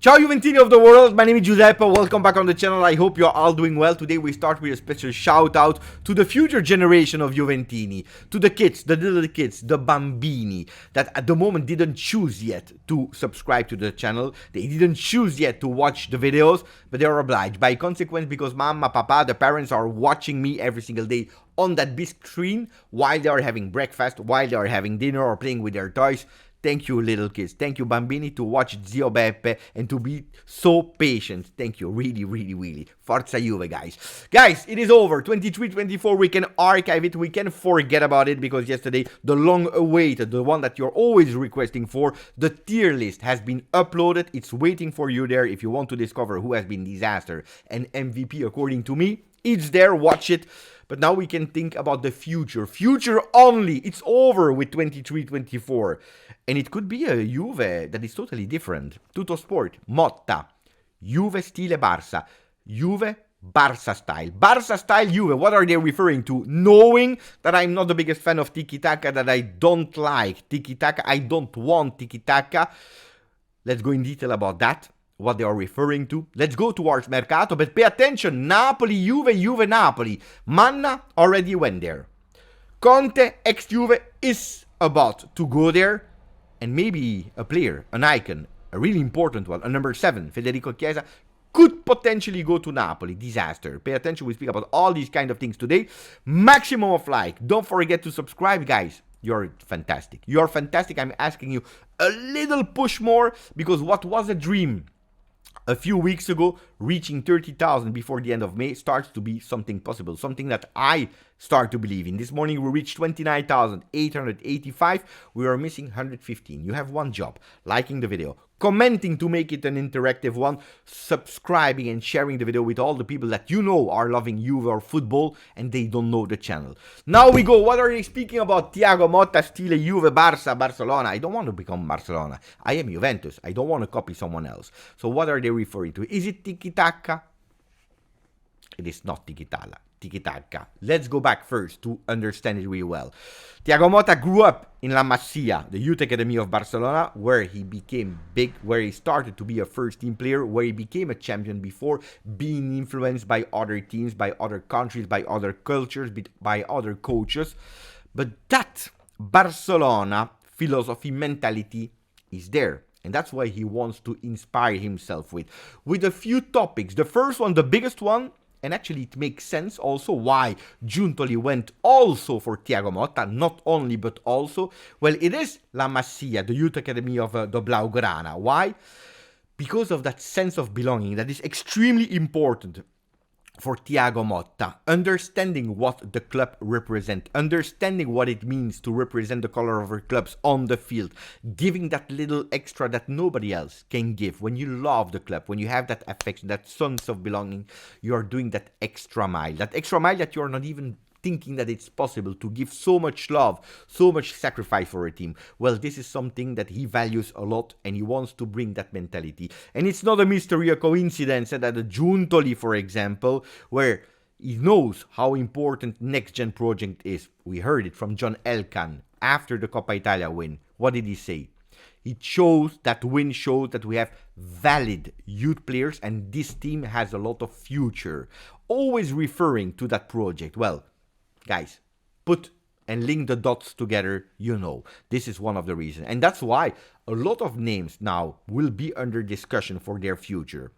Ciao Juventini of the world, my name is Giuseppe, welcome back on the channel, I hope you're all doing well. Today we start with a special shout out to the future generation of Juventini, to the kids, the little kids, the bambini, that at the moment didn't choose yet to subscribe to the channel, they didn't choose yet to watch the videos, but they are obliged. By consequence, because mama, papa, the parents are watching me every single day on that big screen while they are having breakfast, while they are having dinner or playing with their toys. Thank you, little kids. Thank you, bambini, to watch Zio Beppe and to be so patient. Thank you. Really, really, really. Forza Juve, guys. Guys, it is over. 23-24. We can archive it. We can forget about it because yesterday, the long-awaited, the one that you're always requesting for, the tier list has been uploaded. It's waiting for you there if you want to discover who has been disaster and MVP according to me. It's there. Watch it. But now we can think about the future. Future only. It's over with 23-24. And it could be a Juve that is totally different. Tutto sport. Motta. Juve stile Barça. Juve Barça style. Barça style Juve. What are they referring to? Knowing that I'm not the biggest fan of tiki-taka, that I don't like tiki-taka. I don't want tiki-taka. Let's go in detail about that. What they are referring to. Let's go towards Mercato, but pay attention. Napoli, Juve, Juve, Napoli. Manna already went there. Conte, ex-Juve, is about to go there. And maybe a player, an icon, a really important one, a number 7, Federico Chiesa, could potentially go to Napoli. Disaster. Pay attention, we speak about all these kind of things today. Maximum of like. Don't forget to subscribe, guys. You're fantastic. You're fantastic. I'm asking you a little push more because what was a dream a few weeks ago, reaching 30,000 before the end of May starts to be something possible, something that I start to believe in. This morning we reached 29,885. We are missing 115. You have one job: liking the video, commenting to make it an interactive one, subscribing and sharing the video with all the people that you know are loving Juve or football and they don't know the channel. Now we go. What are they speaking about? Thiago Motta, stile Juve, Barca, Barcelona. I don't want to become Barcelona. I am Juventus. I don't want to copy someone else. So what are they referring to? Is it tiki-taka? It is not tiki-taka. Let's go back first to understand it really well. Thiago Motta grew up in La Masia, the youth academy of Barcelona, where he became big, where he started to be a first-team player, where he became a champion before being influenced by other teams, by other countries, by other cultures, by other coaches. But that Barcelona philosophy, mentality is there. And that's why he wants to inspire himself with a few topics. The first one, the biggest one, and actually it makes sense also why Giuntoli went also for Thiago Motta, not only but also. Well, it is La Masia, the youth academy of the Blaugrana. Why? Because of that sense of belonging that is extremely important for Thiago Motta, understanding what the club represents, understanding what it means to represent the color of our clubs on the field, giving that little extra that nobody else can give. When you love the club, when you have that affection, that sense of belonging, you are doing that extra mile that you are not even thinking that it's possible to give so much love, so much sacrifice for a team. Well, this is something that he values a lot and he wants to bring that mentality. And it's not a mystery, a coincidence that the Giuntoli, for example, where he knows how important Next Gen project is. We heard it from John Elkann after the Coppa Italia win. What did he say? It shows, that win shows that we have valid youth players and this team has a lot of future. Always referring to that project. Well, guys, put and link the dots together, you know. This is one of the reasons. And that's why a lot of names now will be under discussion for their future.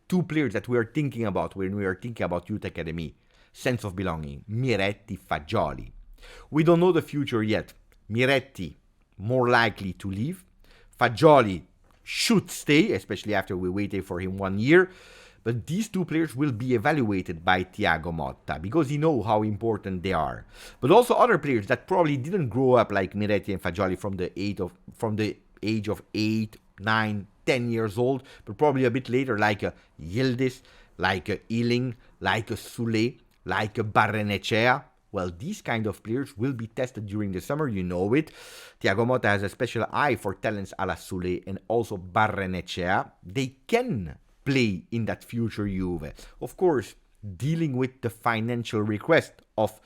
Two players that we are thinking about when we are thinking about Youth Academy. Sense of belonging. Miretti, Fagioli. We don't know the future yet. Miretti, more likely to leave. Fagioli should stay, especially after we waited for him 1 year. But these two players will be evaluated by Thiago Motta because he knows how important they are. But also other players that probably didn't grow up like Miretti and Fagioli from the age of 8, 9, 10 years old, but probably a bit later, like Yildiz, like Ealing, like Sule, like Barrenechea. Well, these kind of players will be tested during the summer, you know it. Thiago Motta has a special eye for talents a la Sule and also Barrenechea. They can play in that future Juve. Of course, dealing with the financial request of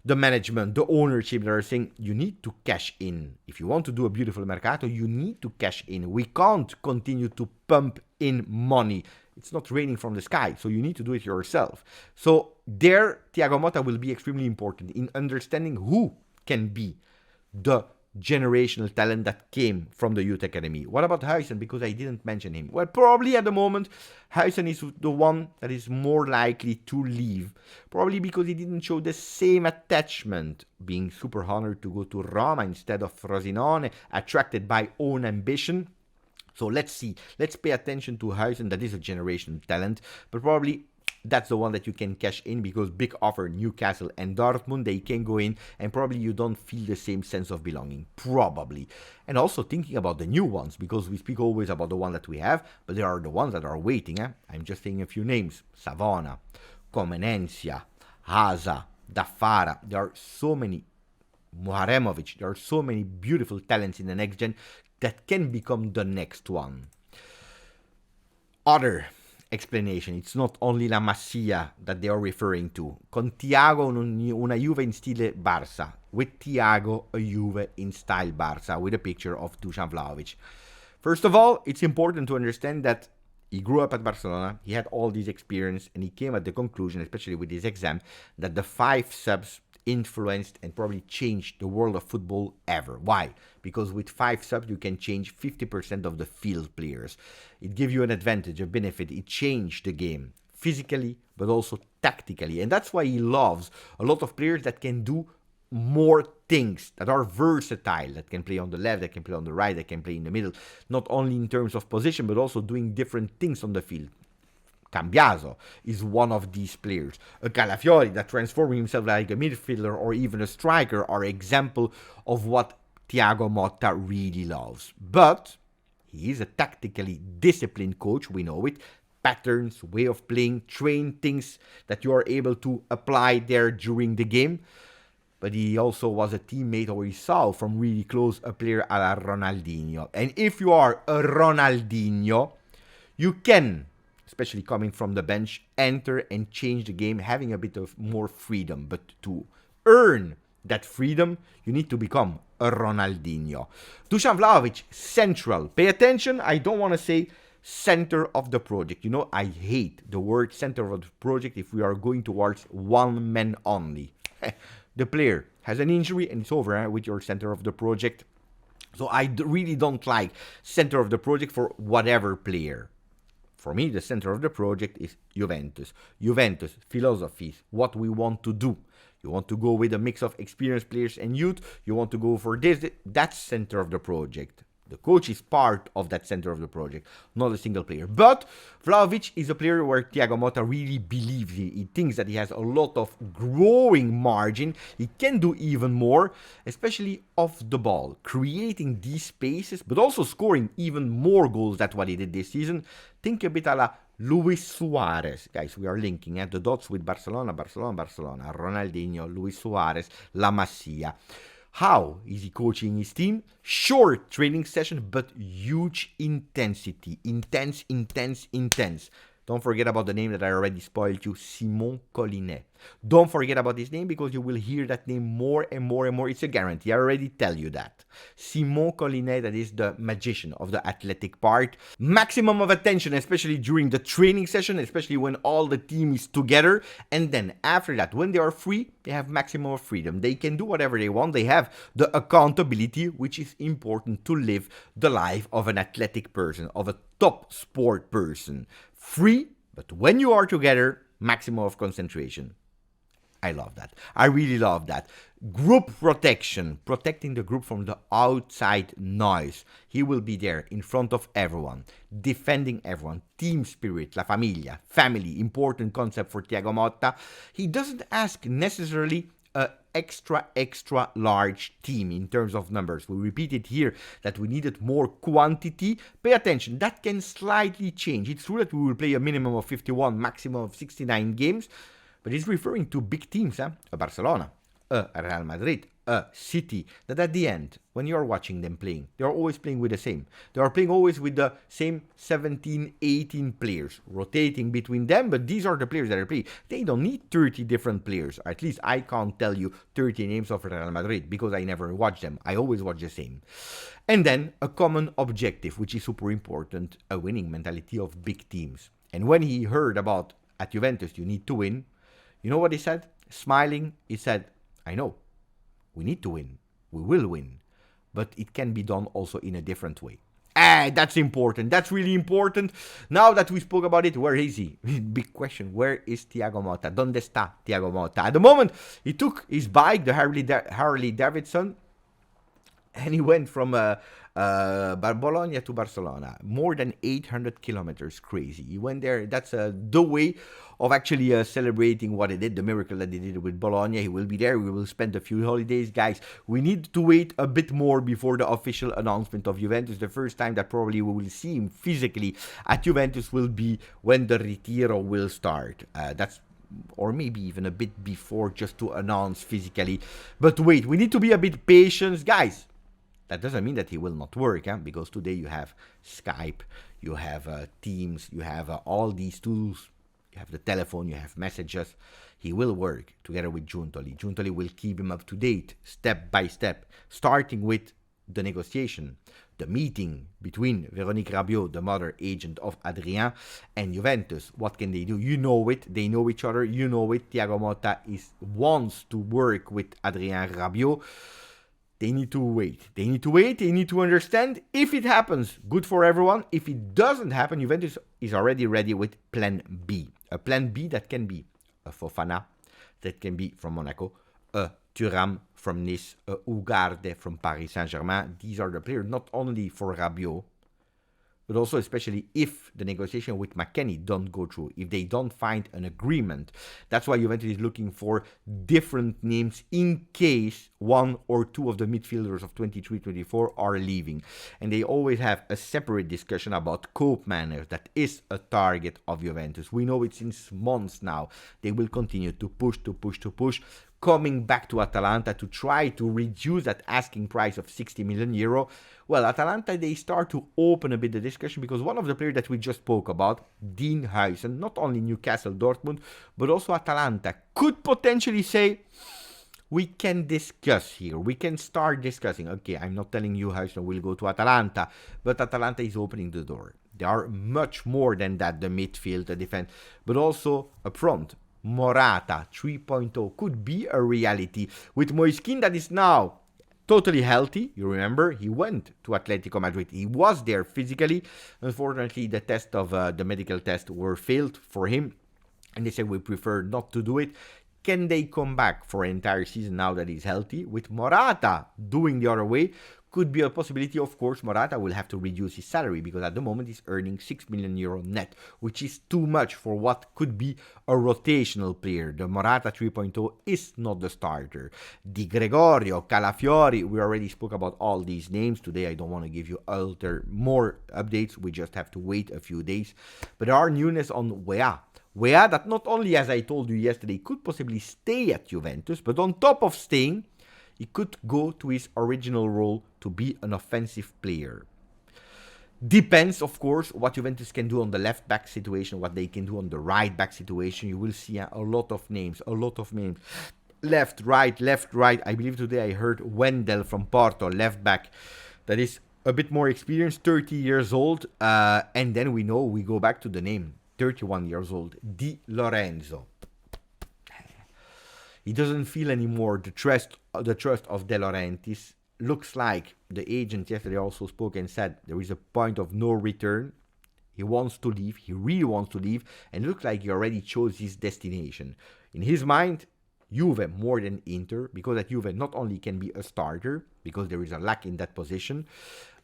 the management, the ownership that are saying you need to cash in. If you want to do a beautiful mercato, you need to cash in. We can't continue to pump in money. It's not raining from the sky, so you need to do it yourself. So there, Thiago Motta will be extremely important in understanding who can be the generational talent that came from the youth academy. What about Huijsen? Because I didn't mention him. Well, probably at the moment, Huijsen is the one that is more likely to leave. Probably because he didn't show the same attachment, being super honored to go to Roma instead of Frosinone, attracted by own ambition. So let's see. Let's pay attention to Huijsen. That is a generational talent, but probably that's the one that you can cash in because big offer, Newcastle and Dortmund, they can go in and probably you don't feel the same sense of belonging, probably. And also thinking about the new ones, because we speak always about the one that we have, but there are the ones that are waiting. I'm just saying a few names. Savona, Comenencia, Haza, Dafara. There are so many, Muharemovic, there are so many beautiful talents in the next gen that can become the next one. Other explanation, it's not only la Masia that they are referring to. Con Thiago una Juve in stile Barça. With Thiago, a Juve in style Barça, with a picture of Dusan Vlahovic. First of all, it's important to understand that he grew up at Barcelona, he had all this experience, and he came at the conclusion, especially with this exam, that the 5 subs influenced and probably changed the world of football ever. Why? Because with 5 subs you can change 50% of the field players. It gives you an advantage, a benefit. It changed the game physically but also tactically, and that's why he loves a lot of players that can do more things, that are versatile, that can play on the left, that can play on the right, that can play in the middle, not only in terms of position but also doing different things on the field. Cambiaso is one of these players. A Calafiori that transforming himself like a midfielder or even a striker are example of what Thiago Motta really loves. But he is a tactically disciplined coach, we know it. Patterns, way of playing, train things that you are able to apply there during the game. But he also was a teammate, or he saw from really close a player a la Ronaldinho. And if you are a Ronaldinho, you can, especially coming from the bench, enter and change the game, having a bit of more freedom. But to earn that freedom, you need to become a Ronaldinho. Dusan Vlahovic, central. Pay attention, I don't want to say center of the project. You know, I hate the word center of the project if we are going towards one man only. The player has an injury and it's over with your center of the project. So I really don't like center of the project for whatever player. For me, the center of the project is Juventus. Juventus, philosophies, what we want to do. You want to go with a mix of experienced players and youth. You want to go for this. That's center of the project. The coach is part of that center of the project, not a single player. But Vlahovic is a player where Thiago Motta really believes in. He thinks that he has a lot of growing margin. He can do even more, especially off the ball, creating these spaces, but also scoring even more goals than what he did this season. Think a bit a la Luis Suarez. Guys, we are linking the dots with Barcelona, Ronaldinho, Luis Suarez, La Masia. How is he coaching his team? Short training session, but huge intensity. Intense. Don't forget about the name that I already spoiled you, Simon Collinet. Don't forget about this name because you will hear that name more and more. It's a guarantee. I already tell you that. Simon Collinet, that is the magician of the athletic part. Maximum of attention, especially during the training session, especially when all the team is together. And then after that, when they are free, they have maximum of freedom. They can do whatever they want. They have the accountability, which is important to live the life of an athletic person, of a top sport person. Free, but when you are together, maximum of concentration. I love that. I really love that. Group protection, protecting the group from the outside noise. He will be there in front of everyone, defending everyone. Team spirit, la familia, family, important concept for Thiago Motta. He doesn't ask necessarily a extra large team in terms of numbers. We repeated here that we needed more quantity. Pay attention, that can slightly change. It's true that we will play a minimum of 51, maximum of 69 games, but it's referring to big teams, a Barcelona, a Real Madrid, a city that at the end, when you're watching them playing, they're always playing with the same. They are playing always with the same 17, 18 players, rotating between them, but these are the players that are playing. They don't need 30 different players. At least I can't tell you 30 names of Real Madrid because I never watch them. I always watch the same. And then a common objective, which is super important, a winning mentality of big teams. And when he heard about at Juventus, you need to win, you know what he said? Smiling, he said, I know. We need to win. We will win. But it can be done also in a different way. That's important. That's really important. Now that we spoke about it, where is he? Big question. Where is Thiago Motta? ¿Dónde está Thiago Motta? At the moment, he took his bike, the Harley Davidson, and he went from Bologna to Barcelona. More than 800 kilometers. Crazy. He went there. That's the way of actually celebrating what he did, the miracle that he did with Bologna. He will be there. We will spend a few holidays. Guys, we need to wait a bit more before the official announcement of Juventus. The first time that probably we will see him physically at Juventus will be when the Retiro will start. Or maybe even a bit before, just to announce physically. But wait, we need to be a bit patient. Guys, that doesn't mean that he will not work, because today you have Skype, you have Teams, you have all these tools, you have the telephone, you have messages. He will work together with Giuntoli. Giuntoli will keep him up to date, step by step, starting with the negotiation, the meeting between Véronique Rabiot, the mother agent of Adrien, and Juventus. What can they do? You know it. They know each other. You know it. Thiago Motta wants to work with Adrien Rabiot. They need to wait. They need to wait. They need to understand. If it happens, good for everyone. If it doesn't happen, Juventus is already ready with plan B. A plan B that can be a Fofana, that can be from Monaco, a Thuram from Nice, a Ugarte from Paris Saint-Germain. These are the players not only for Rabiot, but also especially if the negotiation with McKennie don't go through, if they don't find an agreement. That's why Juventus is looking for different names in case one or two of the midfielders of 23-24 are leaving. And they always have a separate discussion about Koopmeiners. That is a target of Juventus. We know it since months now. They will continue to push, coming back to Atalanta to try to reduce that asking price of 60 million euro. Well, Atalanta, they start to open a bit the discussion because one of the players that we just spoke about, Dean Huijsen, not only Newcastle, Dortmund, but also Atalanta, could potentially say, we can discuss here. We can start discussing. Okay, I'm not telling you Huijsen will go to Atalanta, but Atalanta is opening the door. They are much more than that, the midfield, the defense, but also up front. Morata 3.0 could be a reality with Moiskin that is now totally healthy. You remember, he went to Atletico Madrid. He was there physically. Unfortunately, the medical test were failed for him. And they said, we prefer not to do it. Can they come back for an entire season now that he's healthy? With Morata doing the other way, could be a possibility. Of course, Morata will have to reduce his salary because at the moment he's earning 6 million euro net, which is too much for what could be a rotational player. The Morata 3.0 is not the starter. Di Gregorio, Calafiori, we already spoke about all these names. Today I don't want to give you more updates. We just have to wait a few days. But there are newness on Weah. Weah that not only, as I told you yesterday, could possibly stay at Juventus, but on top of staying, he could go to his original role to be an offensive player. Depends, of course, what Juventus can do on the left back situation, what they can do on the right back situation. You will see a lot of names. Left, right. I believe today I heard Wendell from Porto, left back. That is a bit more experienced, 30 years old. And then we go back to the name, 31 years old, Di Lorenzo. He doesn't feel anymore the trust of De Laurentiis. Looks like the agent yesterday also spoke and said there is a point of no return. He wants to leave. He really wants to leave. And looks like he already chose his destination. In his mind, Juve more than Inter. Because at Juve not only can be a starter, because there is a lack in that position.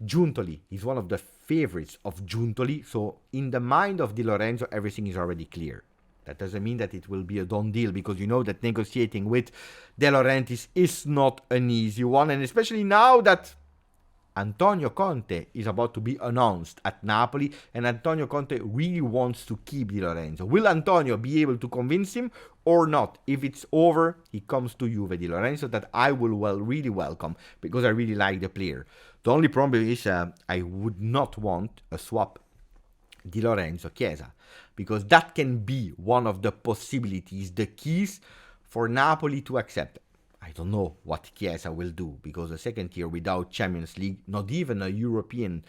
Giuntoli is one of the favorites of Giuntoli. So in the mind of Di Lorenzo, everything is already clear. That doesn't mean that it will be a done deal, because you know that negotiating with De Laurentiis is not an easy one. And especially now that Antonio Conte is about to be announced at Napoli, and Antonio Conte really wants to keep Di Lorenzo. Will Antonio be able to convince him or not? If it's over, he comes to Juve Di Lorenzo, that I will really welcome, because I really like the player. The only problem is I would not want a swap Di Lorenzo Chiesa, because that can be one of the possibilities, the keys for Napoli to accept. I don't know what Chiesa will do, because the second year without Champions League, not even a European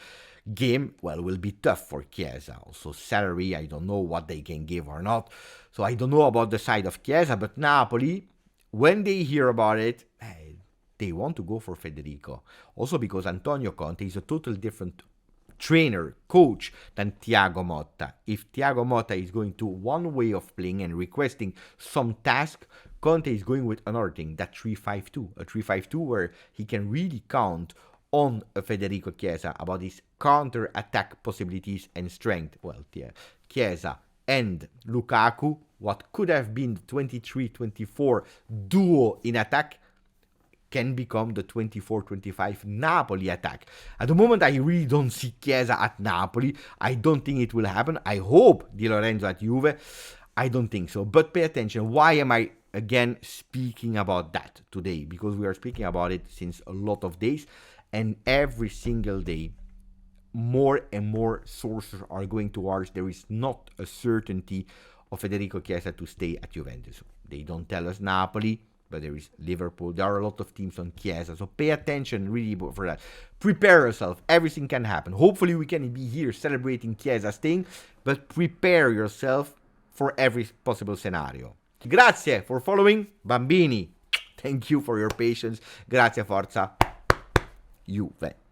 game, well, will be tough for Chiesa. Also salary, I don't know what they can give or not. So I don't know about the side of Chiesa, but Napoli, when they hear about it, they want to go for Federico. Also because Antonio Conte is a totally different trainer, coach than Thiago Motta. If Thiago Motta is going to one way of playing and requesting some task, Conte is going with another thing, that 3-5-2. A 3-5-2 where he can really count on Federico Chiesa about his counter-attack possibilities and strength. Well, Chiesa and Lukaku, what could have been the 23-24 duo in attack, can become the 24-25 Napoli attack. At the moment, I really don't see Chiesa at Napoli. I don't think it will happen. I hope Di Lorenzo at Juve. I don't think so. But pay attention. Why am I again speaking about that today? Because we are speaking about it since a lot of days. And every single day, more and more sources are going towards there is not a certainty of Federico Chiesa to stay at Juventus. They don't tell us Napoli, but there is Liverpool. There are a lot of teams on Chiesa, so pay attention really for that. Prepare yourself. Everything can happen. Hopefully we can be here celebrating Chiesa staying, but prepare yourself for every possible scenario. Grazie for following, Bambini. Thank you for your patience. Grazie, forza, Juve.